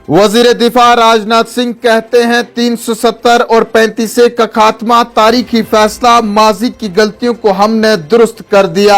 वजीर दिफा राजनाथ सिंह कहते हैं 370 और 35A का खात्मा तारीखी फैसला, माजी की गलतियों को हमने दुरुस्त कर दिया।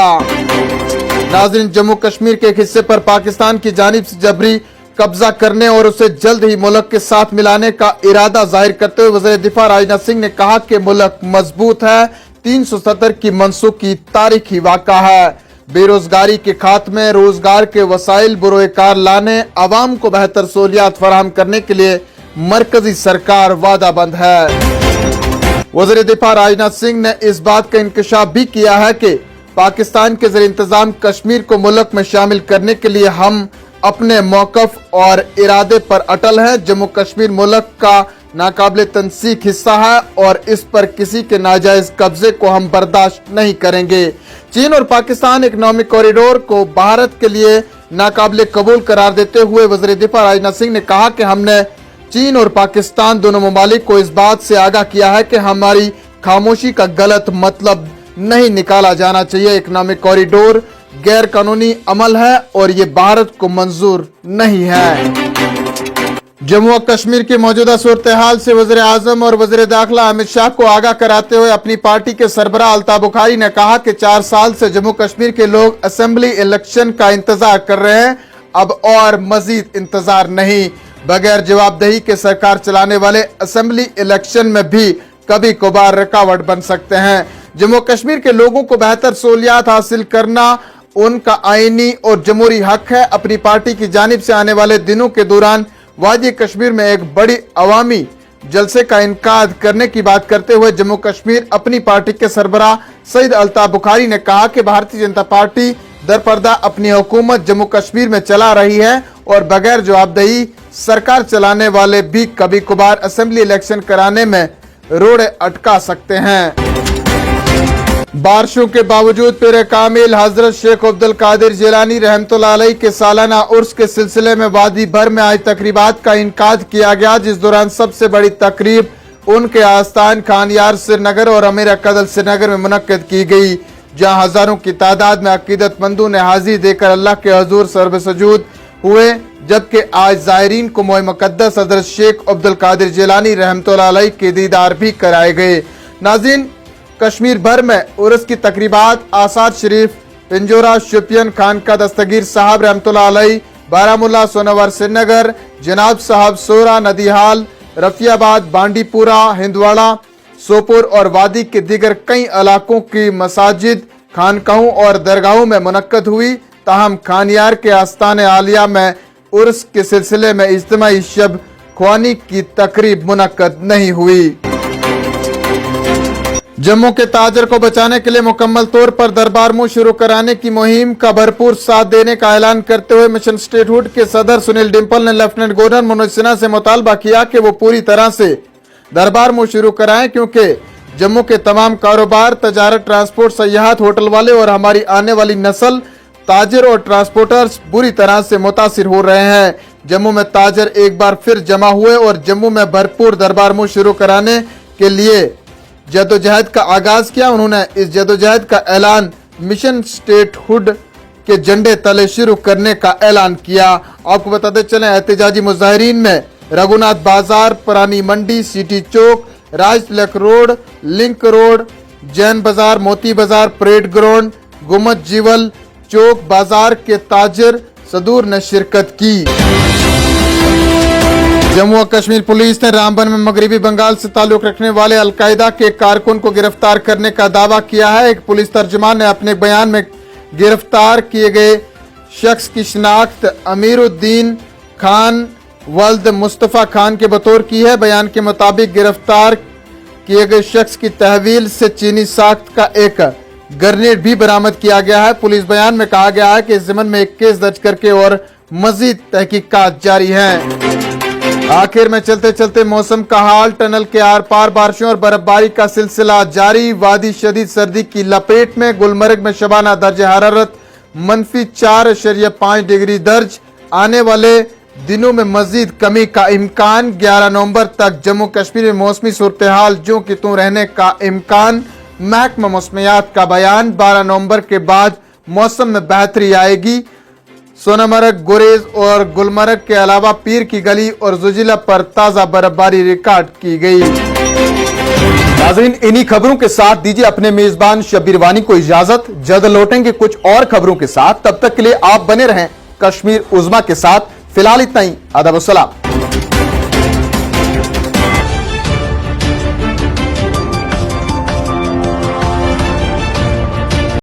नाज़रीन, जम्मू कश्मीर के एक हिस्से पर पाकिस्तान की जानिब से जबरी कब्जा करने और उसे जल्द ही मुल्क के साथ मिलाने का इरादा जाहिर करते हुए वज़ीर दिफा राजनाथ सिंह ने कहा कि मुल्क मजबूत है, 370 की मनसूख की तारीखी वाक़ा है। बेरोजगारी के खात्मे, रोजगार के वसाइल बुरोकार लाने, आवाम को बेहतर सहूलियात फराहम करने के लिए मरकजी सरकार वादाबंद है। वज़ीर दिफा राजनाथ सिंह ने इस बात का इंकशाफ भी किया है कि पाकिस्तान के ज़ेर इंतजाम कश्मीर को मुल्क में शामिल करने के लिए हम अपने मौक़िफ़ और इरादे पर अटल हैं। जम्मू कश्मीर मुल्क का नाकाबिले तनसीक हिस्सा है और इस पर किसी के नाजायज कब्जे को हम बर्दाश्त नहीं करेंगे। चीन और पाकिस्तान इकनॉमिक कॉरिडोर को भारत के लिए नाकाबिले कबूल करार देते हुए वज़ीर दिफा राजनाथ सिंह ने कहा कि हमने चीन और पाकिस्तान दोनों ममालिक को इस बात से आगाह किया है कि हमारी खामोशी का गलत मतलब नहीं निकाला जाना चाहिए। इकनॉमिक कॉरिडोर गैर कानूनी अमल है और ये भारत को मंजूर नहीं है। जम्मू और कश्मीर की मौजूदा सूरत हाल से वज़ीर आज़म और वज़ीर दाखिला अमित शाह को आगाह कराते हुए अपनी पार्टी के सरबराह अल्ताफ़ बुखारी ने कहा कि 4 साल से जम्मू कश्मीर के लोग असेंबली इलेक्शन का इंतजार कर रहे हैं, अब और मजीद इंतजार नहीं। बगैर जवाबदेही के सरकार चलाने वाले असेंबली इलेक्शन में भी कभी कभार रुकावट बन सकते हैं। जम्मू कश्मीर के लोगों को बेहतर सहूलियात हासिल करना उनका आईनी और जमहूरी हक है। अपनी पार्टी की जानिब से आने वाले दिनों के दौरान वादी कश्मीर में एक बड़ी अवामी जलसे का इनकाद करने की बात करते हुए जम्मू कश्मीर अपनी पार्टी के सरबराह सईद अल्ताफ़ बुखारी ने कहा कि भारतीय जनता पार्टी दरपर्दा अपनी हुकूमत जम्मू कश्मीर में चला रही है और बगैर जवाबदेही सरकार चलाने वाले भी कभी कभार असेंबली इलेक्शन कराने में रोड़े अटका सकते हैं। बारिशों के बावजूद पीर कामिल हजरत शेख अब्दुल कादिर जिलानी रहमतुल्लाह अलैह के सालाना उर्स के सिलसिले में वादी भर में आज तकरीबात का इनकाद किया गया, जिस दौरान सबसे बड़ी तकरीब उनके आस्थान खानियार श्रीनगर और अमीर अकदल श्रीनगर में मुनक्किद की गई, जहां हजारों की तादाद में अकीदतमंदों ने हाजिरी देकर अल्लाह के हजूर सर्व सजूद हुए। जबकि आज ज़ायरीन को मोए मुक़द्दस हजरत शेख अब्दुल कादिर जिलानी रहमतुल्लाह अलैह के दीदार भी कराए गए। नाज़रीन, कश्मीर भर में उर्स की तकरीबात आसाद शरीफ, पिंजोरा, शोपियन, खानका दस्तगीर साहब रहमतुल्लाह अलैह, बारामुल्ला, सोनावर श्रीनगर, जनाब साहब सोरा, नदीहाल, रफियाबाद, बांडीपुरा, हिंदवाड़ा, सोपुर और वादी के दीगर कई इलाकों की मसाजिद, खानकाहों और दरगाहों में मुनक्कद हुई। ताहम खानियार के आस्ताने आलिया में उर्स के सिलसिले में इज्तिमाई शब ख्वानी की तकरीब मुनक्कद नहीं हुई। जम्मू के ताजर को बचाने के लिए मुकम्मल तौर पर दरबार मुंह शुरू कराने की मुहिम का भरपूर साथ देने का ऐलान करते हुए मिशन स्टेटहुड के सदर सुनील डिम्पल ने लेफ्टिनेंट गवर्नर मनोज सिन्हा से मुतालबा किया कि वो पूरी तरह से दरबार मुंह शुरू कराएं, क्योंकि जम्मू के तमाम कारोबार, तजारत, ट्रांसपोर्ट, सयाहत, होटल वाले और हमारी आने वाली नस्ल ताजर और ट्रांसपोर्टर्स बुरी तरह से मुतासिर हो रहे हैं। जम्मू में ताजर एक बार फिर जमा हुए और जम्मू में भरपूर दरबार मुंह शुरू कराने के लिए जदोजहद का आगाज किया। उन्होंने इस जदोजहद का ऐलान मिशन स्टेटहुड के झंडे तले शुरू करने का ऐलान किया। आपको बताते चलें, एहतजाजी मुजाहिरीन में रघुनाथ बाजार, पुरानी मंडी, सिटी चौक, Raj Tilak road, link road, Jain बाजार, मोती बाजार, परेड ग्राउंड, गुमत जीवल चौक बाजार के ताजर सदूर ने शिरकत की। जम्मू और कश्मीर पुलिस ने रामबन में मगरबी बंगाल से ताल्लुक रखने वाले अलकायदा के कारकुन को गिरफ्तार करने का दावा किया है। एक पुलिस तर्जुमान ने अपने बयान में गिरफ्तार किए गए शख्स की शिनाख्त अमीरुद्दीन खान वल्द मुस्तफ़ा खान के बतौर की है। बयान के मुताबिक गिरफ्तार किए गए शख्स की तहवील से चीनी साख्त का एक ग्रेनेड भी बरामद किया गया है। पुलिस बयान में कहा गया है कि इस ज़िम्मन में एक केस दर्ज करके और मजीद तहकीकात जारी है। आखिर में चलते चलते मौसम का हाल, टनल के आर पार बारिशों और बर्फबारी का सिलसिला जारी। वादी शदीद सर्दी की लपेट में, गुलमर्ग में शबाना दर्ज हरारत -4.5 डिग्री दर्ज। आने वाले दिनों में मजीद कमी का इम्कान। 11 नवंबर तक जम्मू कश्मीर में मौसमी सूरत हाल जो कि तू रहने का इम्कान। महकमा मौसमियात का बयान, 12 नवंबर के बाद मौसम में बेहतरी आएगी। सोनामर्ग, गुरेज और गुलमर्ग के अलावा पीर की गली और जुजिला पर ताजा बर्फबारी रिकॉर्ड की गई। नाज़रीन, इन्हीं खबरों के साथ दीजिए अपने मेजबान शब्बीर वानी को इजाजत। जल्द लौटेंगे कुछ और खबरों के साथ, तब तक के लिए आप बने रहें कश्मीर उज़्मा के साथ। फिलहाल इतना ही, आदाब अस्सलाम।